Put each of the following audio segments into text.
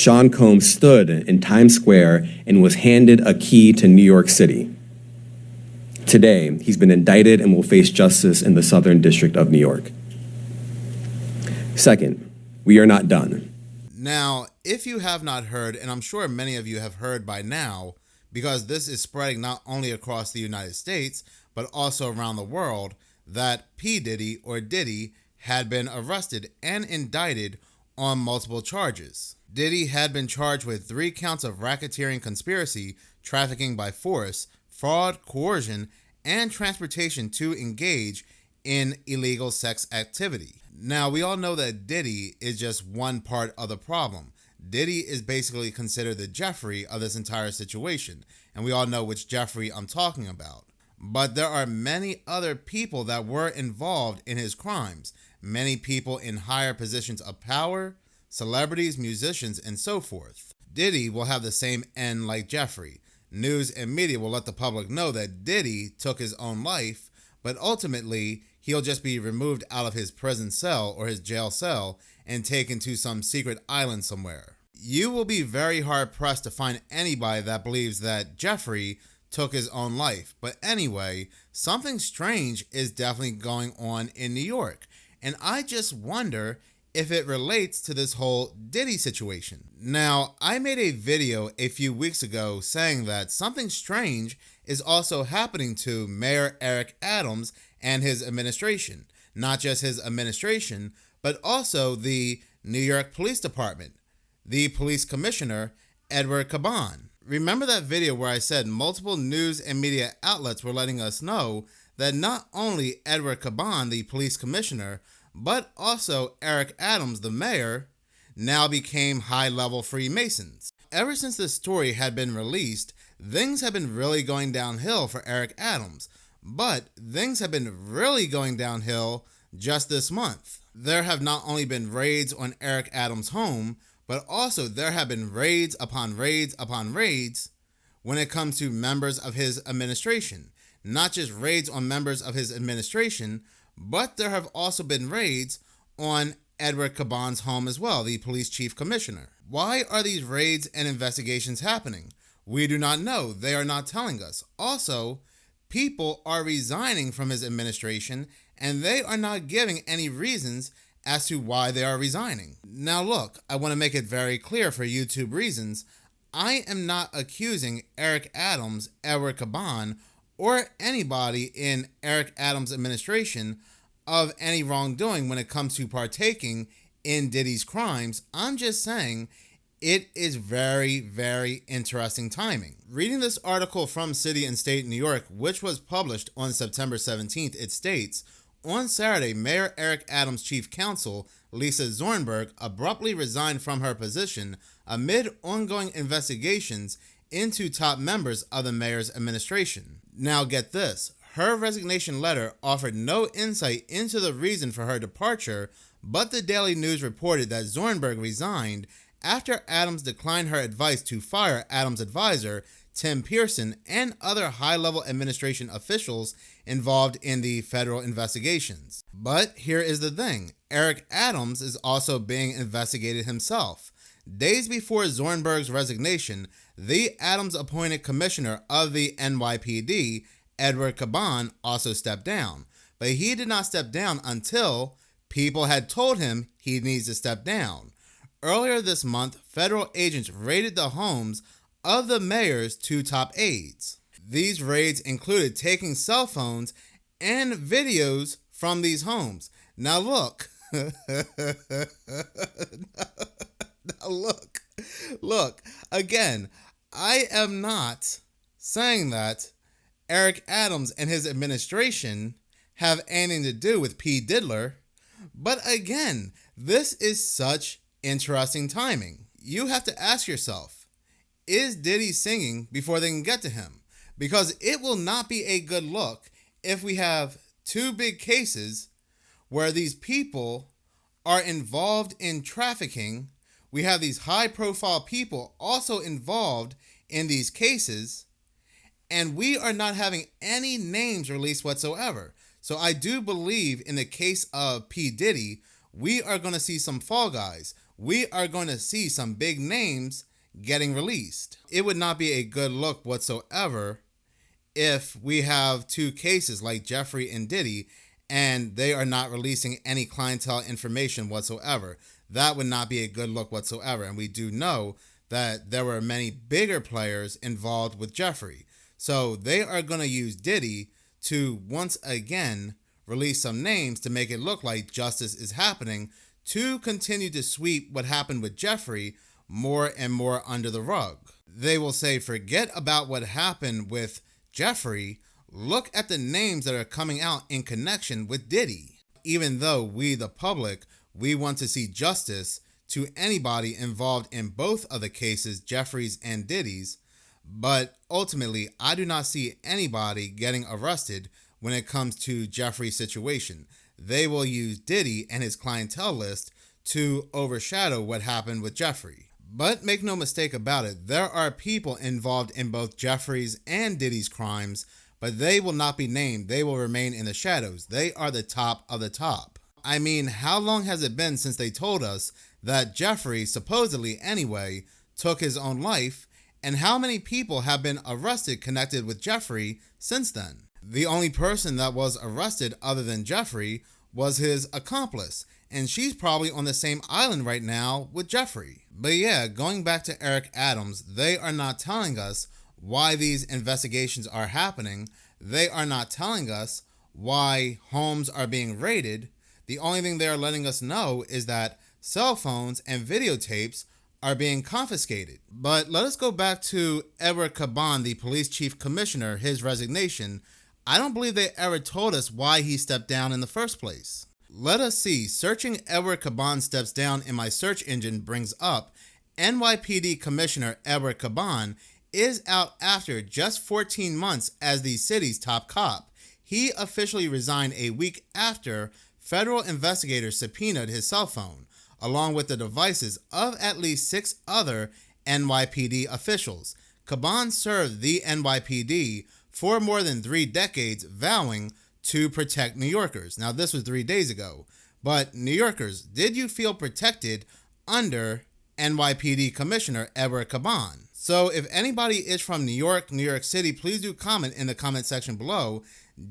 Sean Combs stood in Times Square and was handed a key to New York City. Today, he's been indicted and will face justice in the Southern District of New York. Second, we are not done. Now, if you have not heard, and I'm sure many of you have heard by now, because this is spreading not only across the United States, but also around the world, that P Diddy or Diddy had been arrested and indicted on multiple charges. Diddy had been charged with 3 counts of racketeering conspiracy, trafficking by force, fraud, coercion, and transportation to engage in illegal sex activity. Now, we all know that Diddy is just one part of the problem. Diddy is basically considered the Jeffrey of this entire situation, and we all know which Jeffrey I'm talking about. But there are many other people that were involved in his crimes, many people in higher positions of power, celebrities, musicians, and so forth. Diddy will have the same end like Jeffrey. News and media will let the public know that Diddy took his own life, but ultimately, he'll just be removed out of his prison cell or his jail cell and taken to some secret island somewhere. You will be very hard pressed to find anybody that believes that Jeffrey took his own life. But anyway, something strange is definitely going on in New York. And I just wonder if it relates to this whole Diddy situation. Now, I made a video a few weeks ago saying that something strange is also happening to Mayor Eric Adams and his administration. Not just his administration, but also the New York Police Department, the police commissioner, Edward Caban. Remember that video where I said multiple news and media outlets were letting us know that not only Edward Caban, the police commissioner, but also Eric Adams, the mayor, now became high-level Freemasons. Ever since this story had been released, things have been really going downhill for Eric Adams, but things have been really going downhill just this month. There have not only been raids on Eric Adams' home, but also there have been raids upon raids upon raids when it comes to members of his administration. Not just raids on members of his administration, but there have also been raids on Edward Caban's home as well, the police chief commissioner. Why are these raids and investigations happening? We do not know. They are not telling us. Also, people are resigning from his administration, and they are not giving any reasons as to why they are resigning. Now look, I want to make it very clear for YouTube reasons, I am not accusing Eric Adams, Edward Caban, or anybody in Eric Adams' administration of any wrongdoing when it comes to partaking in Diddy's crimes. I'm just saying it is very, very interesting timing. Reading this article from City and State New York, which was published on September 17th, it states, on Saturday, Mayor Eric Adams' chief counsel, Lisa Zornberg, abruptly resigned from her position amid ongoing investigations into top members of the mayor's administration. Now get this, her resignation letter offered no insight into the reason for her departure, but the Daily News reported that Zornberg resigned after Adams declined her advice to fire Adams' advisor, Tim Pearson, and other high-level administration officials involved in the federal investigations. But here is the thing, Eric Adams is also being investigated himself. Days before Zornberg's resignation, the Adams-appointed commissioner of the NYPD, Edward Caban, also stepped down. But he did not step down until people had told him he needs to step down. Earlier this month, federal agents raided the homes of the mayor's 2 top aides. These raids included taking cell phones and videos from these homes. Now look, look, again, I am not saying that Eric Adams and his administration have anything to do with P. Diddler, but again, this is such interesting timing. You have to ask yourself, is Diddy singing before they can get to him? Because it will not be a good look if we have 2 big cases where these people are involved in trafficking. We have these high-profile people also involved in these cases, and we are not having any names released whatsoever. So I do believe in the case of P. Diddy, we are going to see some fall guys. we are going to see some big names getting released. It would not be a good look whatsoever if we have two cases like Jeffrey and Diddy and they are not releasing any clientele information whatsoever. That would not be a good look whatsoever. And we do know that there were many bigger players involved with Jeffrey. So they are going to use Diddy to once again release some names to make it look like justice is happening, to continue to sweep what happened with Jeffrey more and more under the rug. They will say, forget about what happened with Jeffrey, look at the names that are coming out in connection with Diddy. Even though we, the public, we want to see justice to anybody involved in both of the cases, Jeffrey's and Diddy's, but ultimately, I do not see anybody getting arrested when it comes to Jeffrey's situation. They will use Diddy and his clientele list to overshadow what happened with Jeffrey. But make no mistake about it, there are people involved in both Jeffrey's and Diddy's crimes, but they will not be named. They will remain in the shadows. They are the top of the top. I mean, how long has it been since they told us that Jeffrey, supposedly anyway, took his own life, and how many people have been arrested connected with Jeffrey since then? The only person that was arrested other than Jeffrey was his accomplice, and she's probably on the same island right now with Jeffrey. But yeah, going back to Eric Adams, they are not telling us why these investigations are happening. They are not telling us why homes are being raided. The only thing they are letting us know is that cell phones and videotapes are being confiscated. But let us go back to Edward Caban, the police chief commissioner, his resignation. I don't believe they ever told us why he stepped down in the first place. Let us see. Searching Edward Caban steps down in my search engine brings up NYPD Commissioner Edward Caban is out after just 14 months as the city's top cop. He officially resigned a week after federal investigators subpoenaed his cell phone, along with the devices of at least 6 other NYPD officials. Caban served the NYPD for more than 3 decades, vowing to protect New Yorkers. Now, this was 3 days ago, but New Yorkers, did you feel protected under NYPD Commissioner Edward Caban? So if anybody is from New York City, please do comment in the comment section below.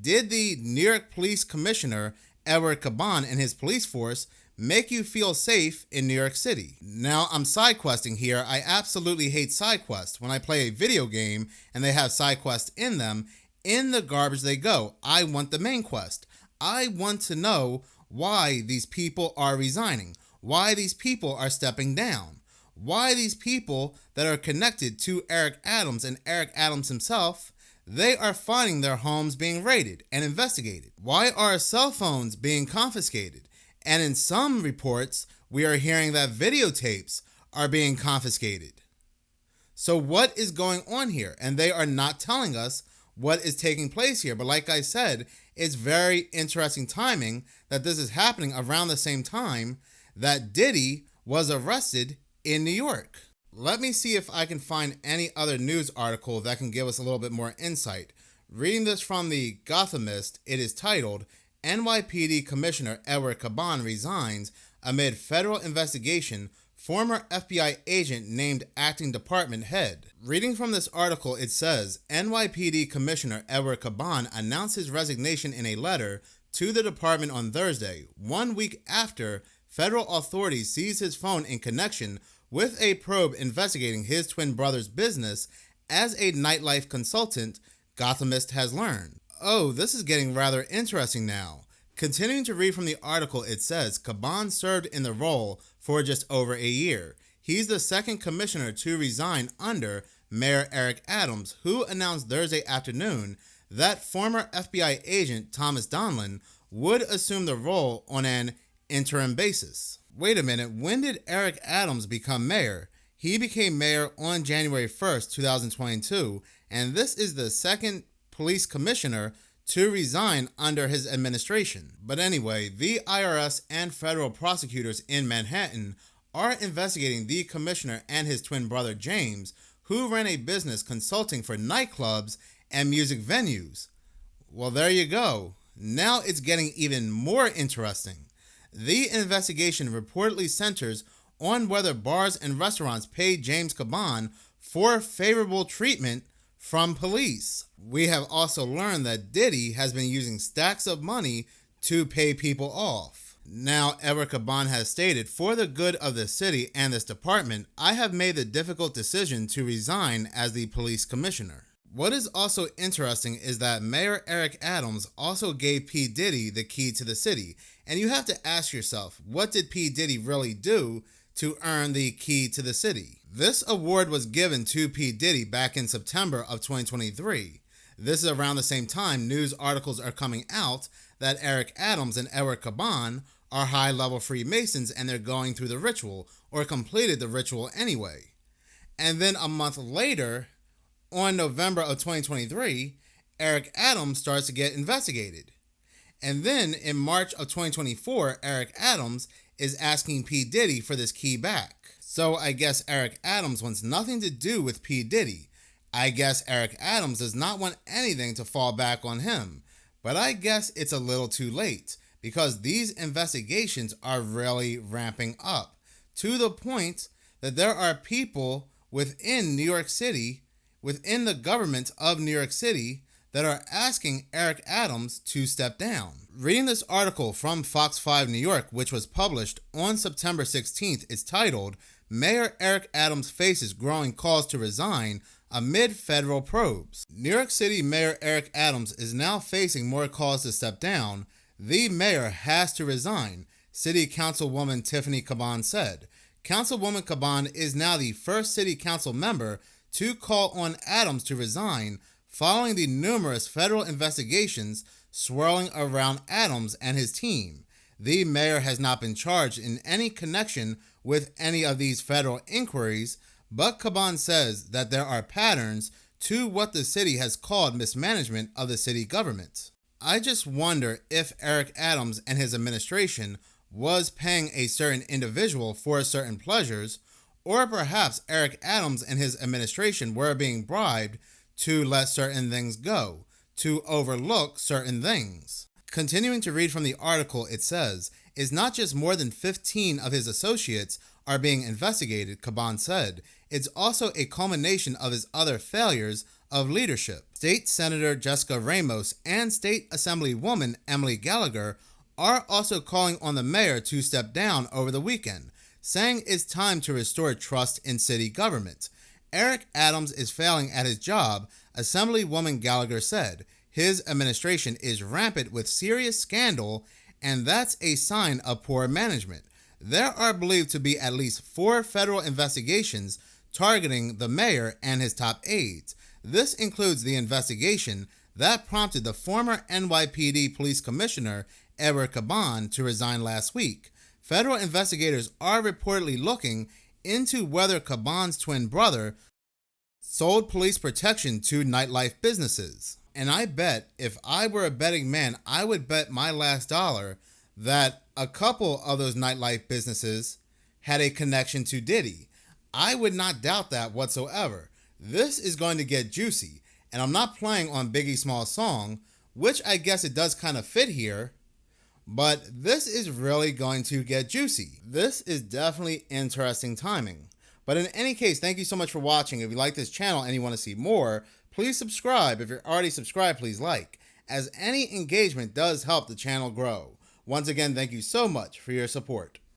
Did the New York Police Commissioner Edward Caban and his police force make you feel safe in New York City? Now, I'm side questing here. I absolutely hate side quests. When I play a video game and they have side quests in them, in the garbage they go. I want the main quest. I want to know why these people are resigning, why these people are stepping down, why these people that are connected to Eric Adams and Eric Adams himself, they are finding their homes being raided and investigated. Why are cell phones being confiscated? And in some reports, we are hearing that videotapes are being confiscated. So what is going on here? And they are not telling us what is taking place here. But like I said, it's very interesting timing that this is happening around the same time that Diddy was arrested in New York. Let me see if I can find any other news article that can give us a little bit more insight. Reading this from the Gothamist, it is titled, NYPD Commissioner Edward Caban resigns amid federal investigation, former FBI agent named acting department head. Reading from this article, it says, NYPD Commissioner Edward Caban announced his resignation in a letter to the department on Thursday, 1 week after federal authorities seized his phone in connection with a probe investigating his twin brother's business as a nightlife consultant, Gothamist has learned. Oh, this is getting rather interesting now. Continuing to read from the article, it says, Caban served in the role for just over a year. He's the second commissioner to resign under Mayor Eric Adams, who announced Thursday afternoon that former FBI agent Thomas Donlan would assume the role on an interim basis. Wait a minute, when did Eric Adams become mayor? He became mayor on January 1st, 2022, and this is the second police commissioner to resign under his administration. But anyway, the IRS and federal prosecutors in Manhattan are investigating the commissioner and his twin brother James, who ran a business consulting for nightclubs and music venues. Well, there you go. Now it's getting even more interesting. The investigation reportedly centers on whether bars and restaurants paid James Caban for favorable treatment from police. We have also learned that Diddy has been using stacks of money to pay people off. Now, Edward Caban has stated, "For the good of the city and this department, I have made the difficult decision to resign as the police commissioner." What is also interesting is that Mayor Eric Adams also gave P Diddy the key to the city. And you have to ask yourself, what did P Diddy really do to earn the key to the city? This award was given to P Diddy back in September of 2023. This is around the same time news articles are coming out that Eric Adams and Edward Caban are high-level Freemasons and they're going through the ritual, or completed the ritual anyway. And then a month later, on November of 2023, Eric Adams starts to get investigated. And then in March of 2024, Eric Adams is asking P Diddy for this key back. So I guess Eric Adams wants nothing to do with P Diddy. I guess Eric Adams does not want anything to fall back on him. But I guess it's a little too late, because these investigations are really ramping up to the point that there are people within New York City, within the government of New York City, that are asking Eric Adams to step down. Reading this article from Fox 5 New York, which was published on September 16th, is titled, "Mayor Eric Adams Faces Growing Calls to Resign Amid Federal Probes." New York City Mayor Eric Adams is now facing more calls to step down. "The mayor has to resign," City Councilwoman Tiffany Caban said. Councilwoman Caban is now the first city council member to call on Adams to resign following the numerous federal investigations swirling around Adams and his team. The mayor has not been charged in any connection with any of these federal inquiries, but Caban says that there are patterns to what the city has called mismanagement of the city government. I just wonder if Eric Adams and his administration was paying a certain individual for certain pleasures, or perhaps Eric Adams and his administration were being bribed to let certain things go, to overlook certain things. Continuing to read from the article, it says, "It's not just more than 15 of his associates are being investigated," Caban said. "It's also a culmination of his other failures of leadership." State Senator Jessica Ramos and State Assemblywoman Emily Gallagher are also calling on the mayor to step down over the weekend, saying it's time to restore trust in city government. Eric Adams is failing at his job, Assemblywoman Gallagher said. His administration is rampant with serious scandal, and that's a sign of poor management. There are believed to be at least 4 federal investigations targeting the mayor and his top aides. This includes the investigation that prompted the former NYPD police commissioner Edward Caban to resign last week. Federal investigators are reportedly looking into whether Caban's twin brother sold police protection to nightlife businesses. And I bet if I were a betting man, I would bet my last dollar that a couple of those nightlife businesses had a connection to Diddy. I would not doubt that whatsoever. This is going to get juicy, and I'm not playing on Biggie Small's song, which I guess it does kind of fit here, but this is really going to get juicy. This is definitely interesting timing. But in any case, thank you so much for watching. If you like this channel and you want to see more, please subscribe. If you're already subscribed, please like, as any engagement does help the channel grow. Once again, thank you so much for your support.